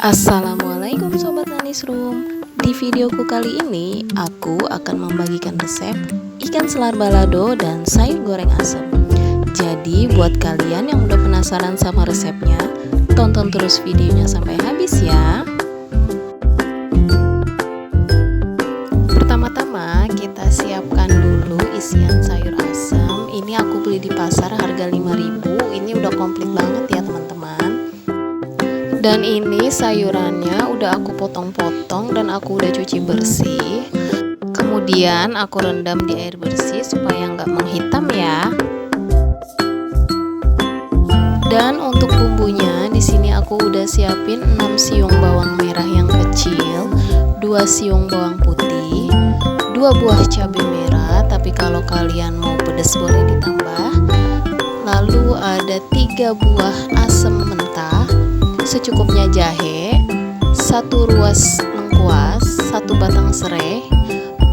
Assalamualaikum Sobat Nanisroom. Di videoku kali ini, aku akan membagikan resep ikan selar balado dan sayur goreng asam. Jadi buat kalian yang udah penasaran sama resepnya, tonton terus videonya sampai habis ya. Pertama-tama kita siapkan dulu isian sayur asam. Ini aku beli di pasar harga 5.000. Ini udah komplit banget ya teman-teman. Dan ini sayurannya udah aku potong-potong dan aku udah cuci bersih. Kemudian aku rendam di air bersih supaya nggak menghitam ya. Dan untuk bumbunya di sini aku udah siapin 6 siung bawang merah yang kecil, 2 siung bawang putih, 2 buah cabai merah, tapi kalau kalian mau pedas boleh ditambah. Lalu ada 3 buah asam mentah, secukupnya jahe, 1 ruas lengkuas, 1 batang serai,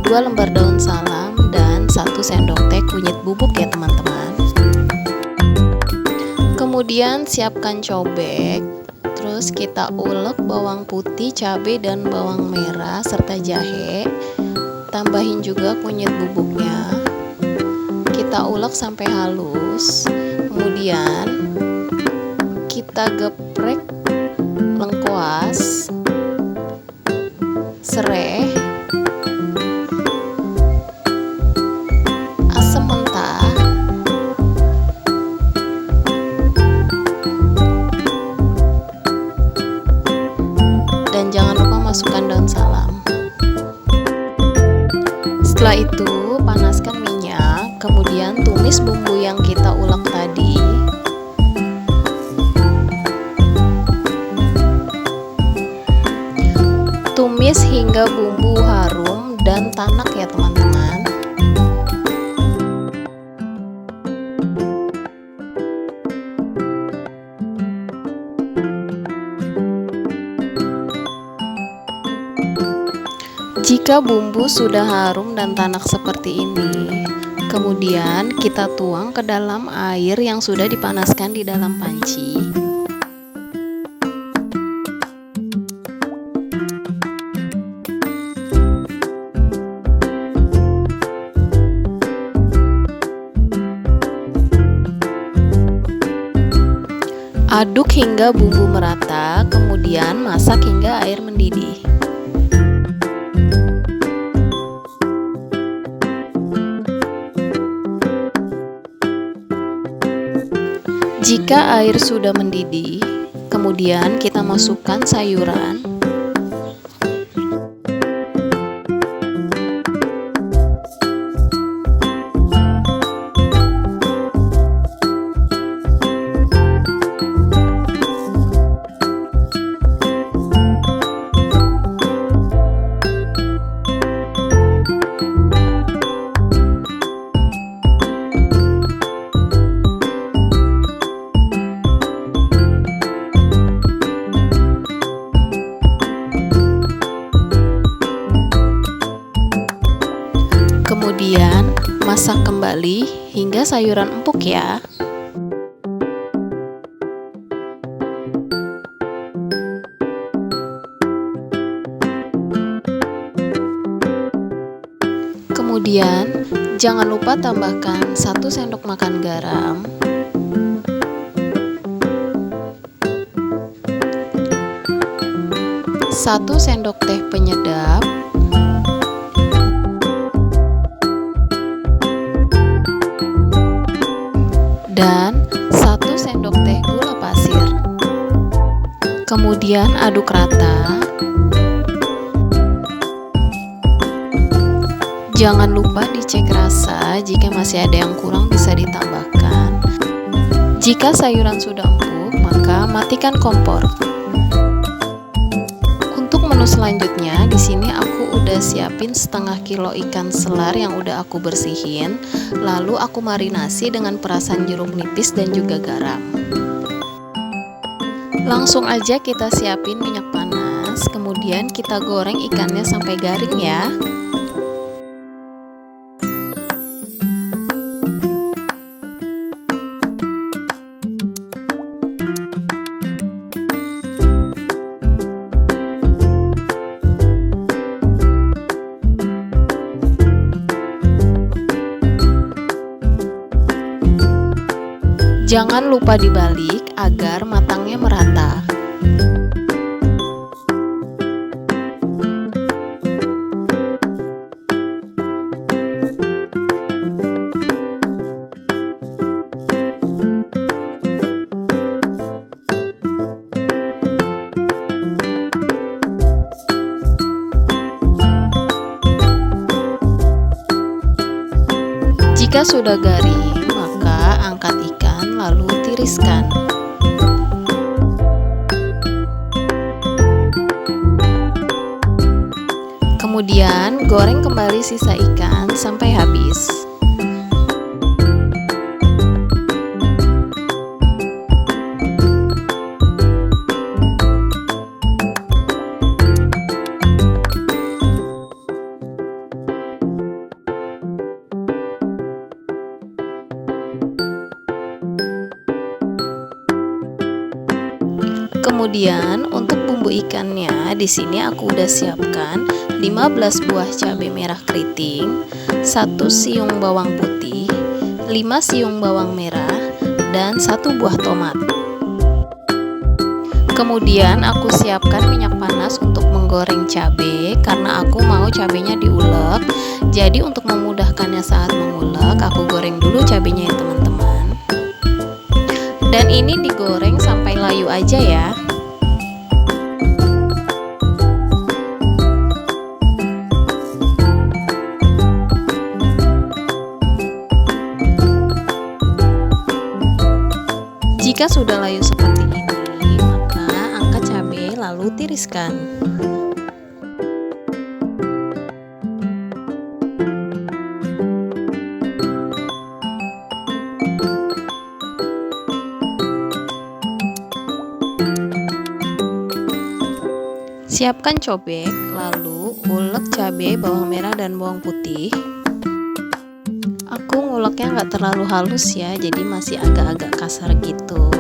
2 lembar daun salam, dan 1 sendok teh kunyit bubuk ya teman-teman. Kemudian siapkan cobek, terus kita ulek bawang putih, cabai, dan bawang merah serta jahe. Tambahin juga kunyit bubuknya. Kita ulek sampai halus. Kemudian kita geprek lengkuas, serai, asam mentah, dan jangan lupa masukkan daun salam. Setelah itu panaskan minyak, kemudian tumis bumbu yang kita ulek tadi. Tumis hingga bumbu harum dan tanak ya teman-teman. Jika bumbu sudah harum dan tanak seperti ini, kemudian kita tuang ke dalam air yang sudah dipanaskan di dalam panci. Aduk hingga bumbu merata, kemudian masak hingga air mendidih. Jika air sudah mendidih, kemudian kita masukkan sayuran. Kemudian masak kembali hingga sayuran empuk ya. Kemudian jangan lupa tambahkan 1 sendok makan garam, 1 sendok teh penyedap, dan 1 sendok teh gula pasir. Kemudian aduk rata. Jangan lupa dicek rasa, jika masih ada yang kurang bisa ditambahkan. Jika sayuran sudah empuk, maka matikan kompor. Untuk menu selanjutnya, di sini aku udah siapin setengah kilo ikan selar yang udah aku bersihin. Lalu aku marinasi dengan perasan jeruk nipis dan juga garam. Langsung aja kita siapin minyak panas, kemudian kita goreng ikannya sampai garing ya. Jangan lupa dibalik agar matangnya merata. Jika sudah garing, maka angkat ikan lalu tiriskan. Kemudian goreng kembali sisa ikan sampai habis. Kemudian untuk bumbu ikannya di sini aku udah siapkan 15 buah cabai merah keriting, 1 siung bawang putih, 5 siung bawang merah, dan 1 buah tomat. Kemudian aku siapkan minyak panas untuk menggoreng cabai karena aku mau cabainya diulek. Jadi untuk memudahkannya saat mengulek, aku goreng dulu cabainya ya teman-teman. Dan ini digoreng sampai layu aja ya. Jika sudah layu seperti ini, maka angkat cabai lalu tiriskan. Siapkan cobek, lalu ulek cabai, bawang merah, dan bawang putih. Aku nguleknya nggak terlalu halus ya, jadi masih agak-agak kasar gitu.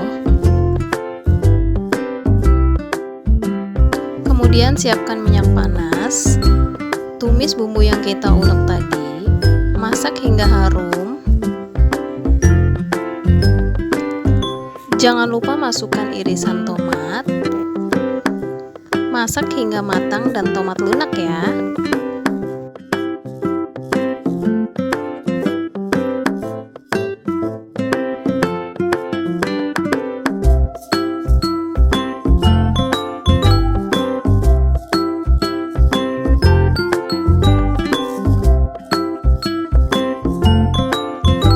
Kemudian siapkan minyak panas, tumis bumbu yang kita ulek tadi, masak hingga harum. Jangan lupa masukkan irisan tomat. Masak hingga matang dan tomat lunak ya.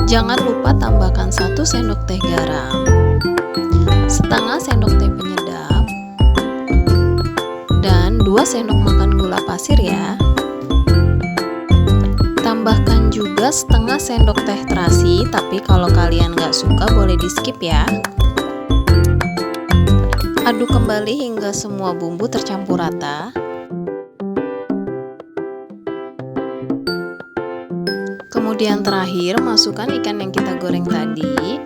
Jangan lupa tambahkan 1 sendok teh garam, setengah sendok teh penyedap, dan 2 sendok makan gula pasir ya. Tambahkan juga setengah sendok teh terasi, tapi kalau kalian nggak suka boleh di skip ya. Aduk kembali hingga semua bumbu tercampur rata. Kemudian terakhir masukkan ikan yang kita goreng tadi.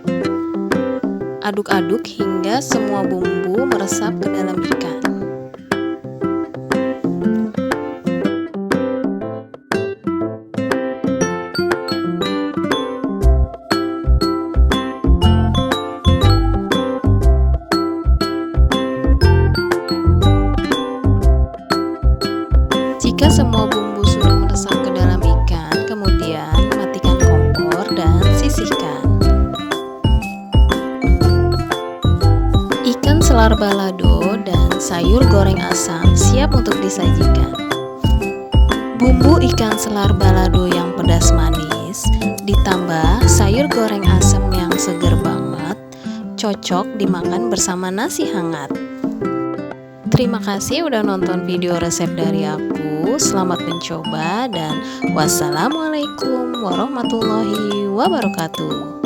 Aduk-aduk hingga semua bumbu meresap ke dalam ikan. Jika semua bumbu sudah meresap ke dalam ikan, kemudian matikan kompor dan sisihkan. Ikan selar balado dan sayur goreng asam siap untuk disajikan. Bumbu ikan selar balado yang pedas manis ditambah sayur goreng asam yang seger banget, cocok dimakan bersama nasi hangat. Terima kasih udah nonton video resep dari aku. Selamat mencoba dan wassalamualaikum warahmatullahi wabarakatuh.